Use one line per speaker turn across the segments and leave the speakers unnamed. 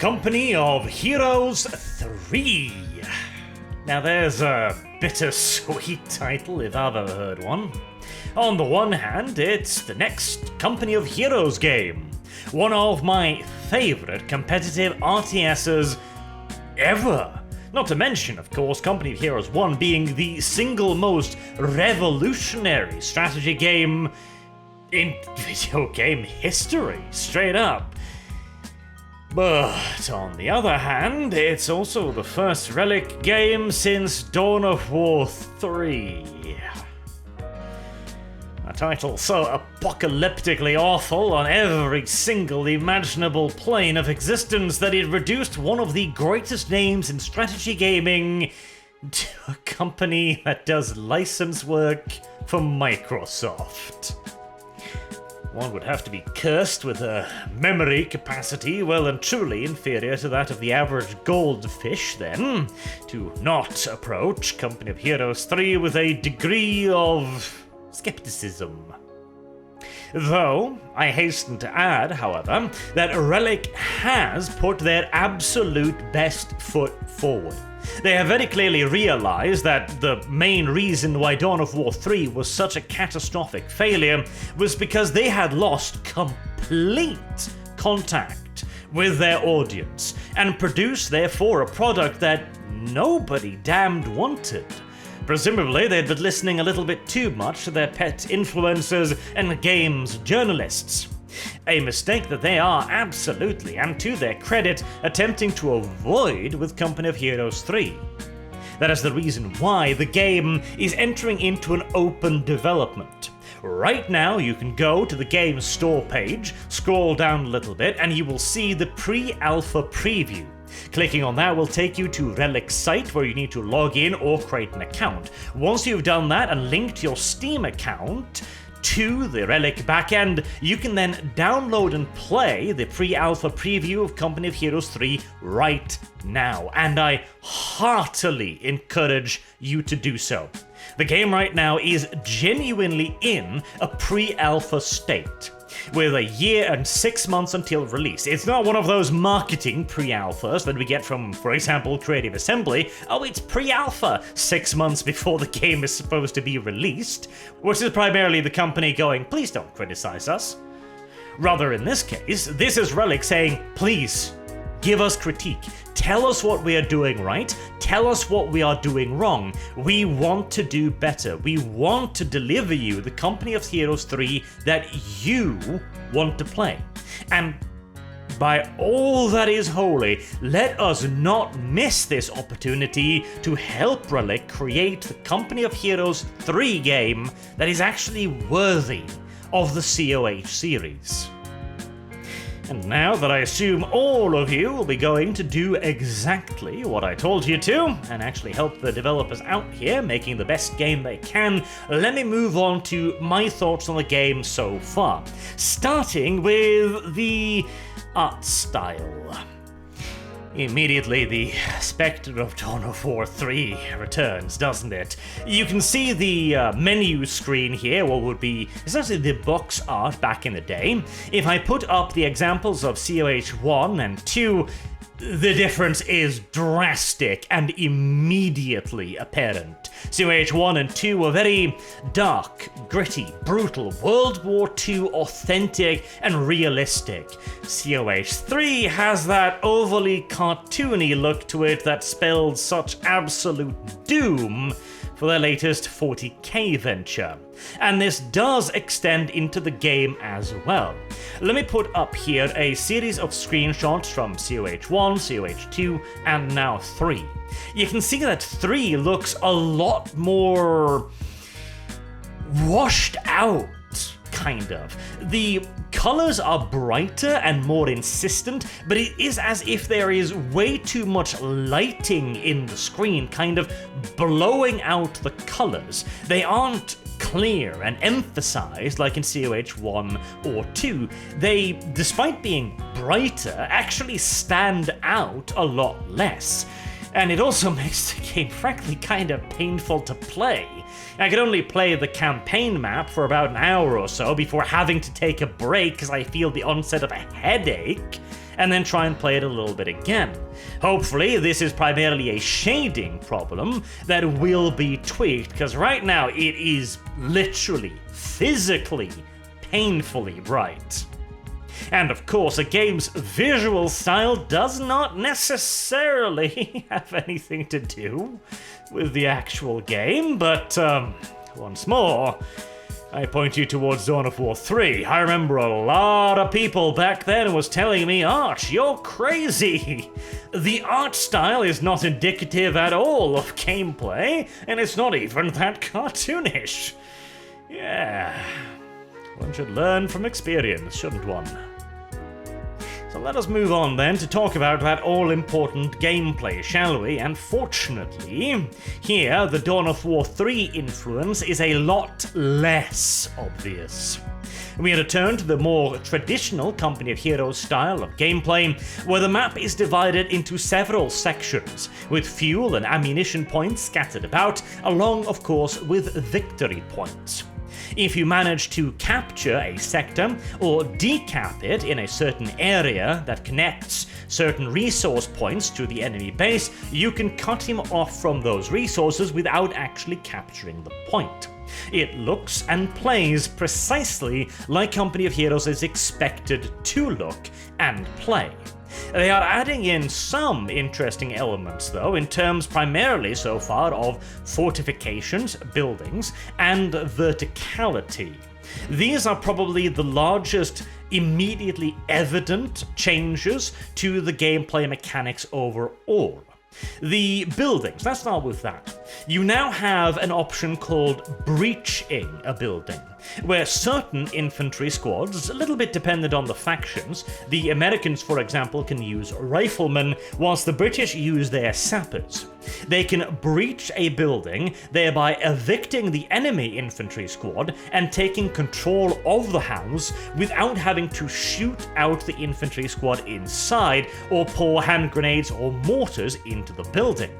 Company of Heroes 3. Now there's a bittersweet title if I've ever heard one. On the one hand, it's the next Company of Heroes game, one of my favourite competitive RTSs ever. Not to mention, of course, Company of Heroes 1 being the single most revolutionary strategy game in video game history, straight up. But on the other hand, it's also the first Relic game since Dawn of War 3. A title so apocalyptically awful on every single imaginable plane of existence that it reduced one of the greatest names in strategy gaming to a company that does license work for Microsoft. One would have to be cursed with a memory capacity well and truly inferior to that of the average goldfish, then, to not approach Company of Heroes 3 with a degree of skepticism. Though, I hasten to add, however, that Relic has put their absolute best foot forward. They have very clearly realized that the main reason why Dawn of War 3 was such a catastrophic failure was because they had lost complete contact with their audience and produced therefore a product that nobody damned wanted. Presumably, they'd been listening a little bit too much to their pet influencers and games journalists. A mistake that they are absolutely, and to their credit, attempting to avoid with Company of Heroes 3. That is the reason why the game is entering into an open development. Right now, you can go to the game's store page, scroll down a little bit, and you will see the pre-alpha preview. Clicking on that will take you to Relic's site where you need to log in or create an account. Once you've done that and linked your Steam account to the Relic backend, you can then download and play the pre-alpha preview of Company of Heroes 3 right now, and I heartily encourage you to do so. The game right now is genuinely in a pre-alpha state, with a year and 6 months until release. It's not one of those marketing pre-alphas that we get from, for example, Creative Assembly. Oh, it's pre-alpha 6 months before the game is supposed to be released, which is primarily the company going, please don't criticize us. Rather, in this case, this is Relic saying, please, give us critique. Tell us what we are doing right. Tell us what we are doing wrong. We want to do better. We want to deliver you the Company of Heroes 3 that you want to play. And by all that is holy, let us not miss this opportunity to help Relic create the Company of Heroes 3 game that is actually worthy of the COH series. And now that I assume all of you will be going to do exactly what I told you to, and actually help the developers out here making the best game they can, let me move on to my thoughts on the game so far, starting with the art style. Immediately, the spectre of Dawn of War 3 returns, doesn't it? You can see the menu screen here, what would be essentially the box art back in the day. If I put up the examples of COH 1 and 2, the difference is drastic and immediately apparent. COH 1 and 2 were very dark, gritty, brutal, World War II authentic and realistic. COH 3 has that overly cartoony look to it that spells such absolute doom for their latest 40k venture. And this does extend into the game as well. Let me put up here a series of screenshots from COH 1, COH 2, and now 3. You can see that 3 looks a lot more washed out, kind of. The colors are brighter and more insistent, but it is as if there is way too much lighting in the screen, kind of blowing out the colors. They aren't clear and emphasized like in COH 1 or 2. They, despite being brighter, actually stand out a lot less. And it also makes the game frankly kind of painful to play. I could only play the campaign map for about an hour or so before having to take a break because I feel the onset of a headache, and then try and play it a little bit again. Hopefully this is primarily a shading problem that will be tweaked, because right now it is literally, physically, painfully bright. And of course, a game's visual style does not necessarily have anything to do with the actual game, but once more, I point you towards Dawn of War 3. I remember a lot of people back then was telling me, Arch, you're crazy. The art style is not indicative at all of gameplay, and it's not even that cartoonish. Yeah, one should learn from experience, shouldn't one? So let us move on then to talk about that all-important gameplay, shall we? And fortunately, here the Dawn of War 3 influence is a lot less obvious. We return to the more traditional Company of Heroes style of gameplay, where the map is divided into several sections, with fuel and ammunition points scattered about, along of course with victory points. If you manage to capture a sector or decap it in a certain area that connects certain resource points to the enemy base, you can cut him off from those resources without actually capturing the point. It looks and plays precisely like Company of Heroes is expected to look and play. They are adding in some interesting elements, though, in terms primarily so far of fortifications, buildings, and verticality. These are probably the largest, immediately evident changes to the gameplay mechanics overall. The buildings, let's start with that. You now have an option called breaching a building, where certain infantry squads, a little bit dependent on the factions, the Americans, for example, can use riflemen, whilst the British use their sappers. They can breach a building, thereby evicting the enemy infantry squad and taking control of the house without having to shoot out the infantry squad inside or pour hand grenades or mortars into the building.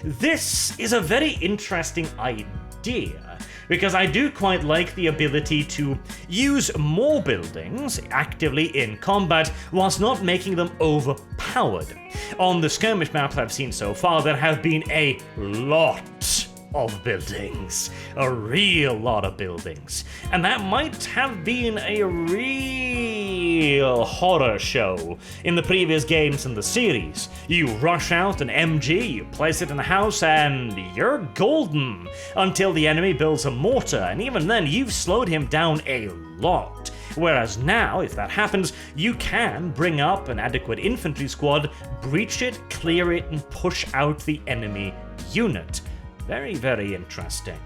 This is a very interesting idea, because I do quite like the ability to use more buildings actively in combat whilst not making them overpowered. On the skirmish maps I've seen so far, there have been a lot of buildings. A real lot of buildings. And that might have been a real horror show in the previous games in the series. You rush out an MG, you place it in the house, and you're golden until the enemy builds a mortar, and even then you've slowed him down a lot. Whereas now, if that happens, you can bring up an adequate infantry squad, breach it, clear it, and push out the enemy unit. Very, very interesting.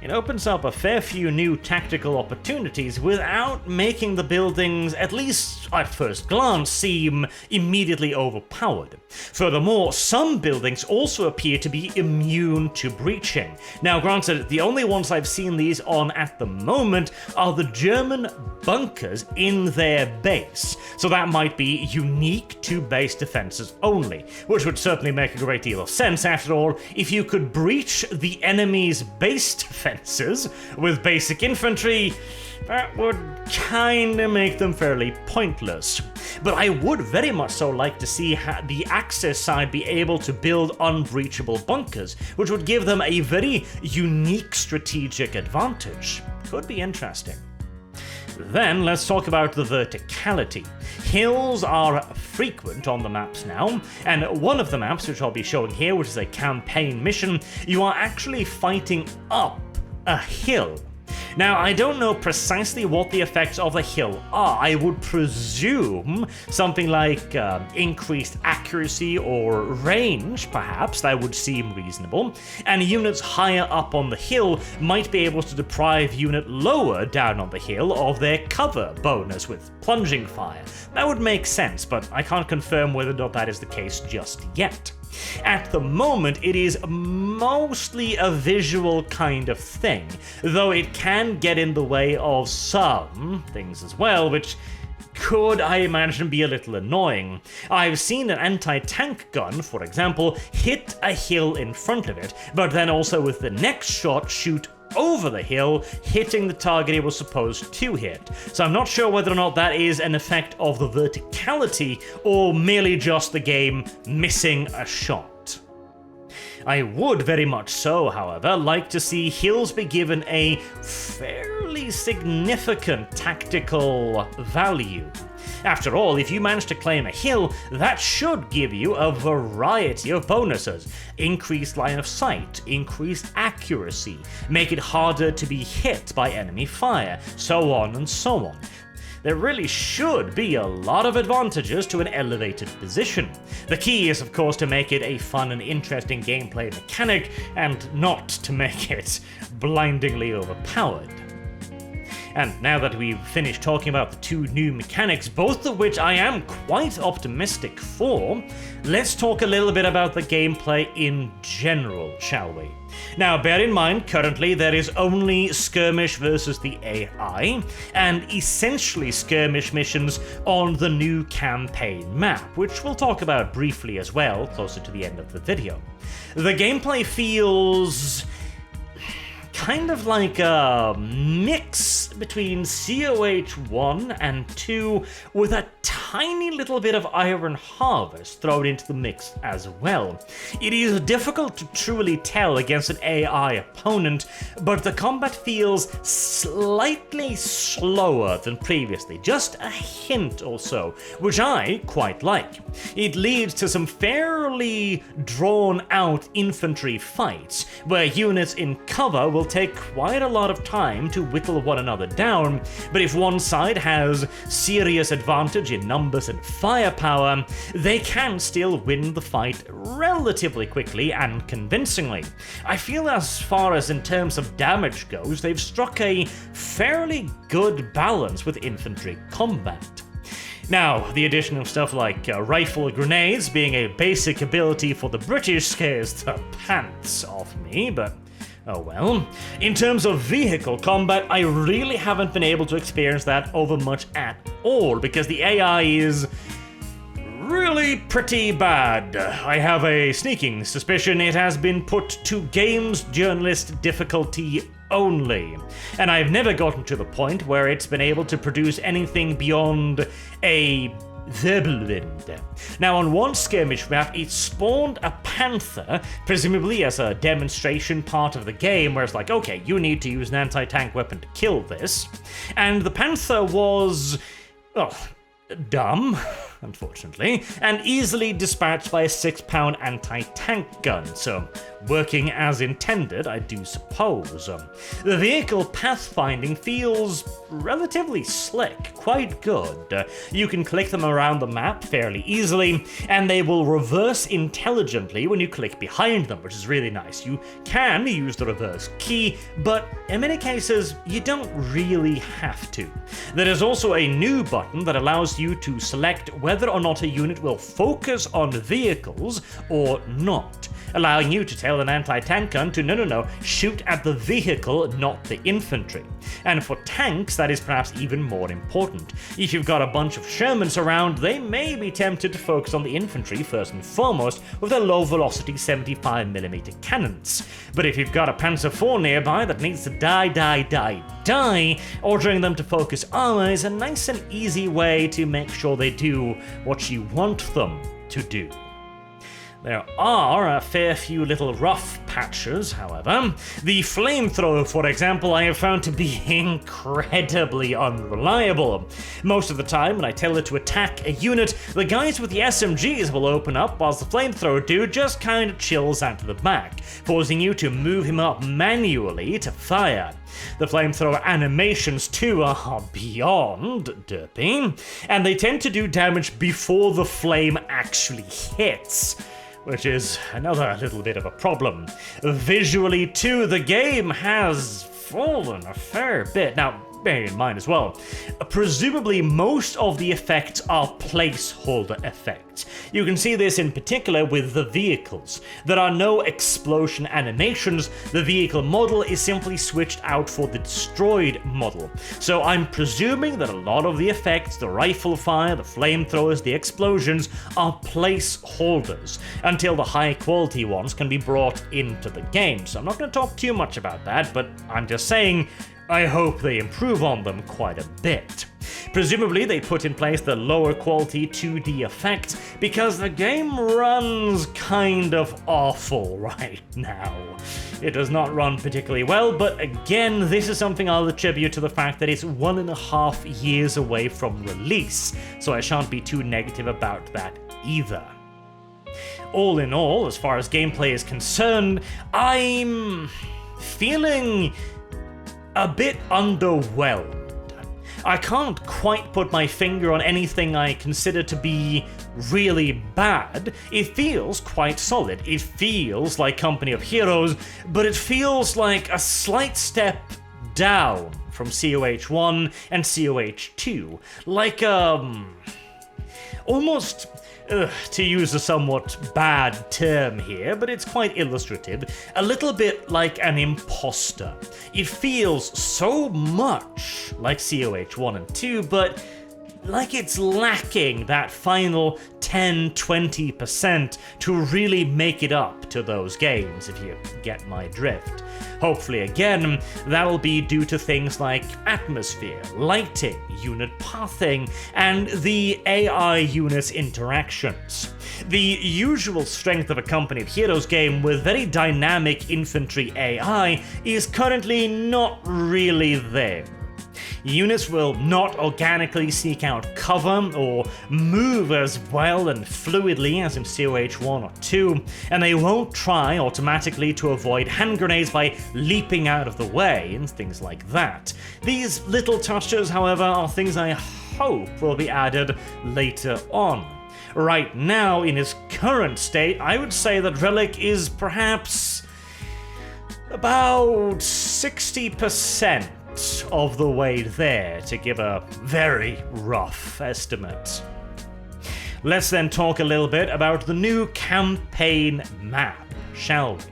It opens up a fair few new tactical opportunities without making the buildings, at least at first glance, seem immediately overpowered. Furthermore, some buildings also appear to be immune to breaching. Now granted, the only ones I've seen these on at the moment are the German bunkers in their base, so that might be unique to base defenses only, which would certainly make a great deal of sense. After all, if you could breach the enemy's base defenses with basic infantry, that would kinda make them fairly pointless. But I would very much so like to see the Axis side be able to build unbreachable bunkers, which would give them a very unique strategic advantage. Could be interesting. Then let's talk about the verticality. Hills are frequent on the maps now, and one of the maps, which I'll be showing here, which is a campaign mission, you are actually fighting up a hill. Now, I don't know precisely what the effects of the hill are. I would presume something like increased accuracy or range, perhaps, that would seem reasonable, and units higher up on the hill might be able to deprive unit lower down on the hill of their cover bonus with plunging fire. That would make sense, but I can't confirm whether or not that is the case just yet. At the moment, it is mostly a visual kind of thing, though it can get in the way of some things as well, which could, I imagine, be a little annoying. I've seen an anti-tank gun, for example, hit a hill in front of it, but then also with the next shot shoot over the hill, hitting the target it was supposed to hit. So I'm not sure whether or not that is an effect of the verticality or merely just the game missing a shot. I would very much so, however, like to see hills be given a fairly significant tactical value. After all, if you manage to claim a hill, that should give you a variety of bonuses. Increased line of sight, increased accuracy, make it harder to be hit by enemy fire, so on and so on. There really should be a lot of advantages to an elevated position. The key is, of course, to make it a fun and interesting gameplay mechanic, and not to make it blindingly overpowered. And now that we've finished talking about the two new mechanics, both of which I am quite optimistic for, let's talk a little bit about the gameplay in general, shall we? Now, bear in mind, currently there is only skirmish versus the AI, and essentially skirmish missions on the new campaign map, which we'll talk about briefly as well, closer to the end of the video. The gameplay feels kind of like a mix between COH 1 and 2 with a tiny little bit of Iron Harvest thrown into the mix as well. It is difficult to truly tell against an AI opponent, but the combat feels slightly slower than previously, just a hint or so, which I quite like. It leads to some fairly drawn out infantry fights, where units in cover will take quite a lot of time to whittle one another down, but if one side has serious advantage in numbers and firepower, they can still win the fight relatively quickly and convincingly. I feel as far as in terms of damage goes, they've struck a fairly good balance with infantry combat. Now, the addition of stuff like rifle grenades being a basic ability for the British scares the pants off me, but oh well. In terms of vehicle combat, I really haven't been able to experience that over much at all, because the AI is really pretty bad. I have a sneaking suspicion it has been put to games journalist difficulty only, and I've never gotten to the point where it's been able to produce anything beyond a Wirbelwind. Now, on one skirmish map, it spawned a panther, presumably as a demonstration part of the game, where it's like, okay, you need to use an anti-tank weapon to kill this. And the panther was, well, dumb, unfortunately, and easily dispatched by a 6-pound anti-tank gun, so working as intended, I do suppose. The vehicle pathfinding feels relatively slick, quite good. You can click them around the map fairly easily, and they will reverse intelligently when you click behind them, which is really nice. You can use the reverse key, but in many cases, you don't really have to. There is also a new button that allows you to select whether or not a unit will focus on vehicles or not, allowing you to tell an anti-tank gun to no, shoot at the vehicle, not the infantry. And for tanks, that is perhaps even more important. If you've got a bunch of Shermans around, they may be tempted to focus on the infantry first and foremost with their low-velocity 75mm cannons. But if you've got a Panzer IV nearby that needs to die, ordering them to focus armor is a nice and easy way to make sure they do what you want them to do. There are a fair few little rough patches, however. The flamethrower, for example, I have found to be incredibly unreliable. Most of the time, when I tell it to attack a unit, the guys with the SMGs will open up, whilst the flamethrower dude just kinda chills out to the back, forcing you to move him up manually to fire. The flamethrower animations too are beyond derpy, and they tend to do damage before the flame actually hits, which is another little bit of a problem. Visually too, the game has fallen a fair bit. Now, bearing in mind as well, presumably most of the effects are placeholder effects. You can see this in particular with the vehicles. There are no explosion animations, the vehicle model is simply switched out for the destroyed model. So I'm presuming that a lot of the effects, the rifle fire, the flamethrowers, the explosions, are placeholders until the high quality ones can be brought into the game. So I'm not going to talk too much about that, but I'm just saying I hope they improve on them quite a bit. Presumably they put in place the lower quality 2D effects because the game runs kind of awful right now. It does not run particularly well, but again, this is something I'll attribute to the fact that it's 1.5 years away from release, so I shan't be too negative about that either. All in all, as far as gameplay is concerned, I'm feeling a bit underwhelmed. I can't quite put my finger on anything I consider to be really bad. It feels quite solid. It feels like Company of Heroes, but it feels like a slight step down from COH1 and COH2. Like, almost, to use a somewhat bad term here, but it's quite illustrative, a little bit like an imposter. It feels so much like COH1 and 2, but like it's lacking that final 10-20% to really make it up to those games, if you get my drift. Hopefully, again, that'll be due to things like atmosphere, lighting, unit pathing, and the AI units interactions. The usual strength of a Company of Heroes game with very dynamic infantry AI is currently not really there. Units will not organically seek out cover or move as well and fluidly as in COH1 or 2, and they won't try automatically to avoid hand grenades by leaping out of the way and things like that. These little touches, however, are things I hope will be added later on. Right now, in its current state, I would say that Relic is perhaps about 60% of the way there, to give a very rough estimate. Let's then talk a little bit about the new campaign map, shall we?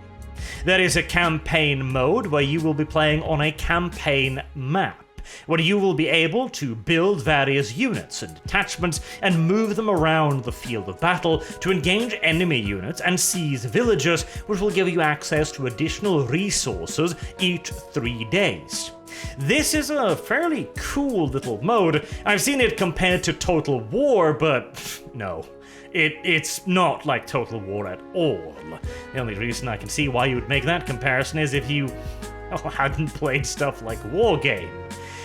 There is a campaign mode where you will be playing on a campaign map, where you will be able to build various units and detachments and move them around the field of battle to engage enemy units and seize villagers, which will give you access to additional resources each 3 days. This is a fairly cool little mode. I've seen it compared to Total War, but no. It's not like Total War at all. The only reason I can see why you would make that comparison is if you hadn't played stuff like War Game.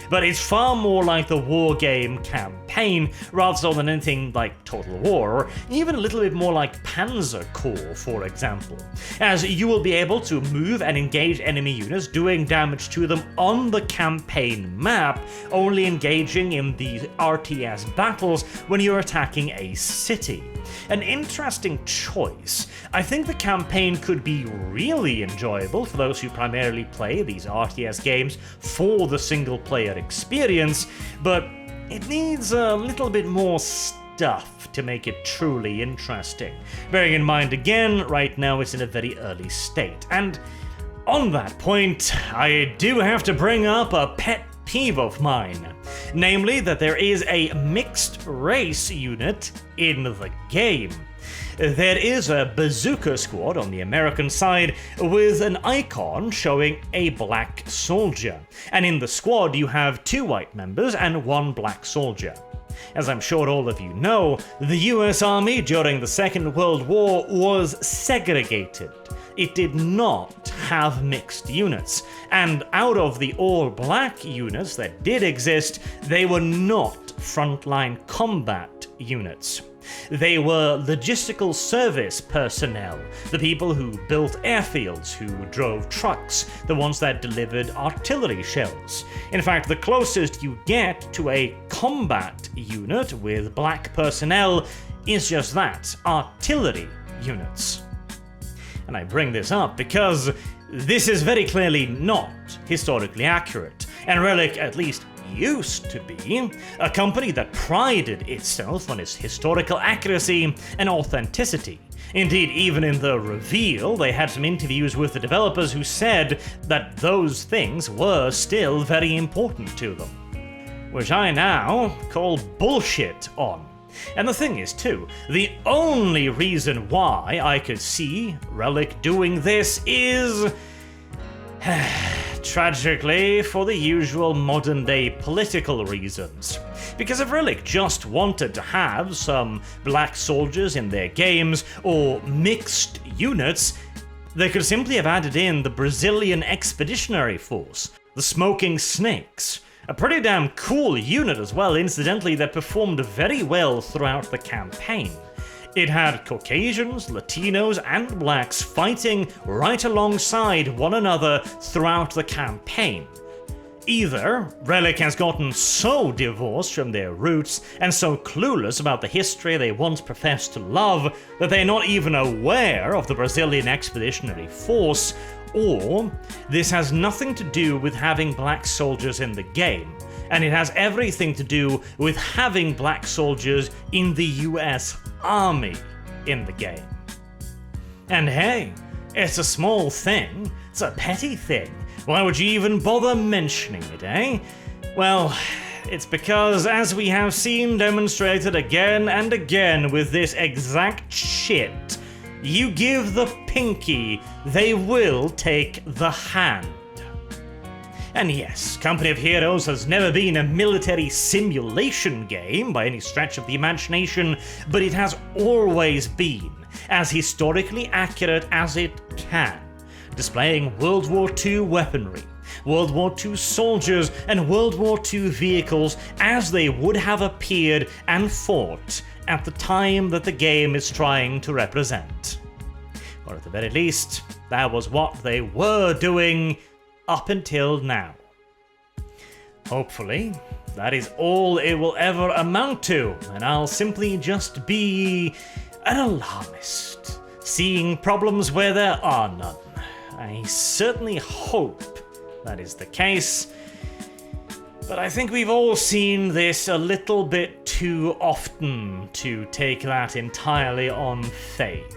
But it's far more like the War Game campaign rather so than anything like Total War, or even a little bit more like Panzer Corps, for example, as you will be able to move and engage enemy units, doing damage to them on the campaign map, only engaging in the RTS battles when you're attacking a city. An interesting choice. I think the campaign could be really enjoyable for those who primarily play these RTS games for the single-player experience, but it needs a little bit more stuff to make it truly interesting. Bearing in mind, again, right now it's in a very early state. And on that point, I do have to bring up a pet peeve of mine, namely that there is a mixed race unit in the game. There is a bazooka squad on the American side with an icon showing a black soldier, and in the squad you have 2 white members and 1 black soldier. As I'm sure all of you know, the US Army during the Second World War was segregated. It did not have mixed units, and out of the all-black units that did exist, they were not frontline combat units. They were logistical service personnel, the people who built airfields, who drove trucks, the ones that delivered artillery shells. In fact, the closest you get to a combat unit with black personnel is just that, artillery units. And I bring this up because this is very clearly not historically accurate, and Relic at least used to be a company that prided itself on its historical accuracy and authenticity. Indeed, even in the reveal, they had some interviews with the developers who said that those things were still very important to them, which I now call bullshit on. And the thing is too, the only reason why I could see Relic doing this is tragically for the usual modern day political reasons. Because if Relic just wanted to have some black soldiers in their games or mixed units, they could simply have added in the Brazilian Expeditionary Force, the Smoking Snakes, a pretty damn cool unit as well, incidentally, that performed very well throughout the campaign. It had Caucasians, Latinos, and blacks fighting right alongside one another throughout the campaign. Either Relic has gotten so divorced from their roots and so clueless about the history they once professed to love that they're not even aware of the Brazilian Expeditionary Force, or this has nothing to do with having black soldiers in the game, and it has everything to do with having black soldiers in the US Army in the game. And hey, it's a small thing, it's a petty thing. Why would you even bother mentioning it, eh? Well, it's because, as we have seen demonstrated again and again with this exact shit, you give the pinky, they will take the hand. And yes, Company of Heroes has never been a military simulation game by any stretch of the imagination, but it has always been as historically accurate as it can, displaying World War II weaponry, World War II soldiers, and World War II vehicles as they would have appeared and fought at the time that the game is trying to represent. Or at the very least, that was what they were doing up until now. Hopefully, that is all it will ever amount to, and I'll simply just be an alarmist, seeing problems where there are none. I certainly hope that is the case, but I think we've all seen this a little bit too often to take that entirely on faith.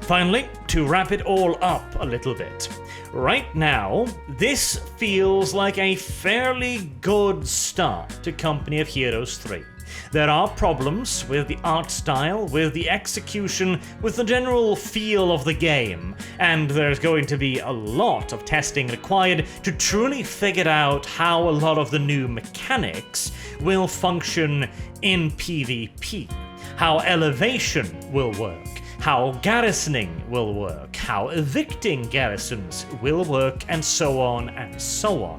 Finally, to wrap it all up a little bit, right now, this feels like a fairly good start to Company of Heroes 3. There are problems with the art style, with the execution, with the general feel of the game, and there's going to be a lot of testing required to truly figure out how a lot of the new mechanics will function in PvP, how elevation will work, how garrisoning will work, how evicting garrisons will work, and so on and so on.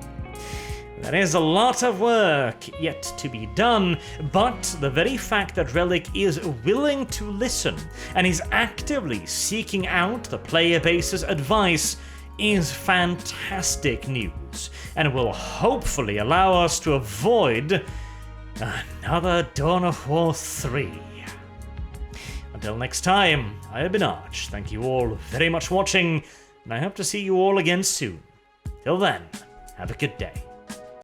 There is a lot of work yet to be done, but the very fact that Relic is willing to listen and is actively seeking out the player base's advice is fantastic news, and will hopefully allow us to avoid another Dawn of War 3. Until next time, I have been Arch. Thank you all very much for watching, and I hope to see you all again soon. Till then, have a good day.